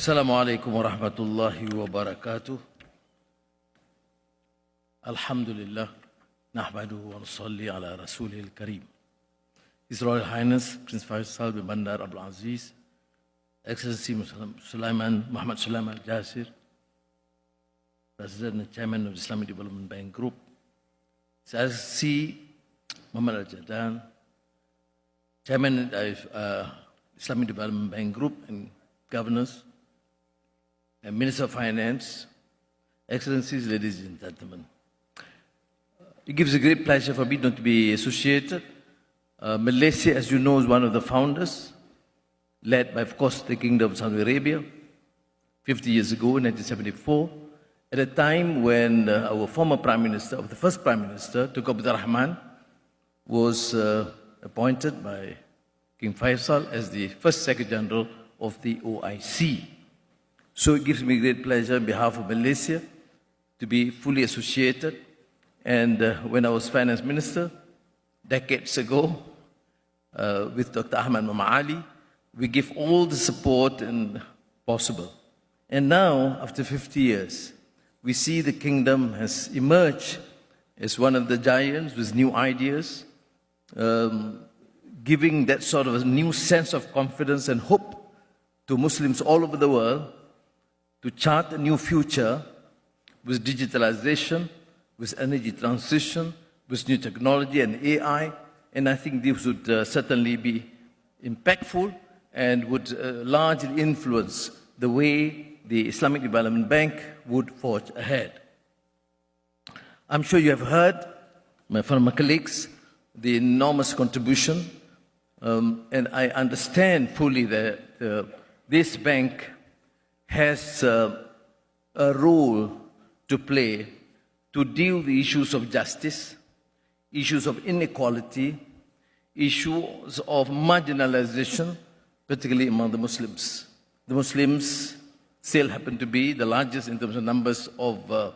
السلام عليكم ورحمة الله وبركاته. الحمد لله نحمده ونصلي على رسوله الكريم. His Royal Highness Prince Faisal bin Bandar Abdul Aziz, Excellency Muhammad Sulaiman Jasir, President and Chairman of the Islamic Development Bank Group, His Excellency Muhammad Al-Jadan, Chairman of Islamic Development Bank Group and Governors, and Minister of Finance, Excellencies, ladies and gentlemen. It gives a great pleasure for me to be associated. Malaysia, as you know, is one of the founders, led by, of course, the Kingdom of Saudi Arabia, 50 years ago in 1974, at a time when our former Prime Minister, the first Prime Minister, Tunku Abdul Rahman, was appointed by King Faisal as the first Secretary General of the OIC. So it gives me great pleasure on behalf of Malaysia to be fully associated. And when I was Finance Minister, decades ago, with Dr. Ahmad Mamali, we give all the support possible. And now, after 50 years, we see the kingdom has emerged as one of the giants with new ideas, giving that sort of a new sense of confidence and hope to Muslims all over the world to chart a new future with digitalization, with energy transition, with new technology and AI. And I think this would certainly be impactful and would largely influence the way the Islamic Development Bank would forge ahead. I'm sure you have heard from my colleagues the enormous contribution, and I understand fully that this bank has a role to play to deal with the issues of justice, issues of inequality, issues of marginalization, particularly among the Muslims. The Muslims still happen to be the largest in terms of numbers of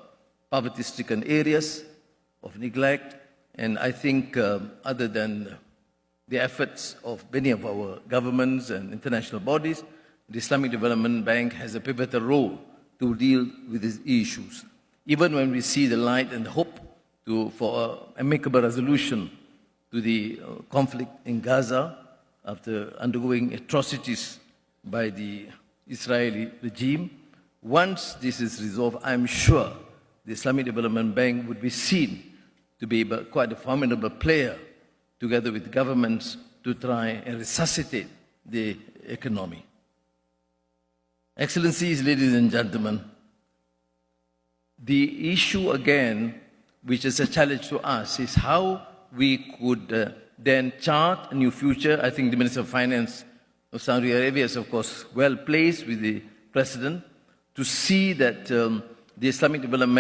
poverty-stricken areas, of neglect, and I think other than the efforts of many of our governments and international bodies, the Islamic Development Bank has a pivotal role to deal with these issues. Even when we see the light and hope for amicable resolution to the conflict in Gaza after undergoing atrocities by the Israeli regime, once this is resolved, I'm sure the Islamic Development Bank would be seen to be quite a formidable player together with governments to try and resuscitate the economy. Excellencies, ladies and gentlemen, the issue again, which is a challenge to us, is how we could then chart a new future. I think the Minister of Finance of Saudi Arabia is, of course, well placed with the President to see that the Islamic Development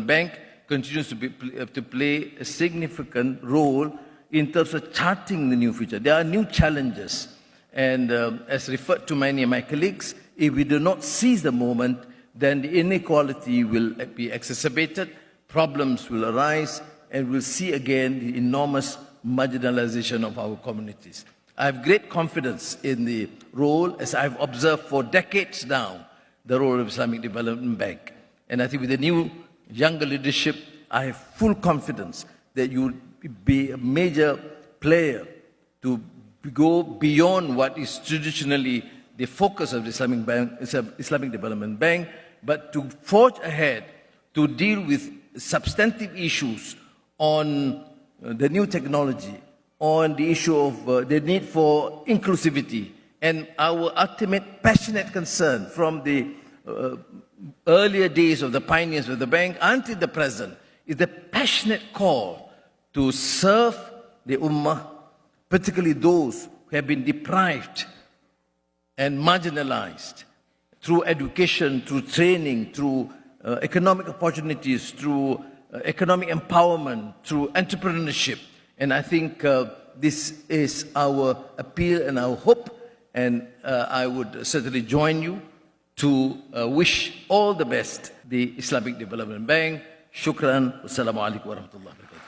Bank continues to play a significant role in terms of charting the new future. There are new challenges. And as referred to many of my colleagues, if we do not seize the moment, then the inequality will be exacerbated, problems will arise, and we'll see again the enormous marginalization of our communities. I have great confidence in the role, as I've observed for decades now, the role of Islamic Development Bank. And I think with the new younger leadership, I have full confidence that you will be a major player to go beyond what is traditionally the focus of the Islamic Development Bank, but to forge ahead to deal with substantive issues on the new technology, on the issue of the need for inclusivity, and our ultimate passionate concern from the earlier days of the pioneers of the bank until the present is the passionate call to serve the Ummah, particularly those who have been deprived and marginalized through education, through training, through economic opportunities, through economic empowerment, through entrepreneurship. And I think this is our appeal and our hope, and I would certainly join you to wish all the best the Islamic Development Bank. Shukran. Wassalamu alaikum wa rahmatullahi wa barakatuh.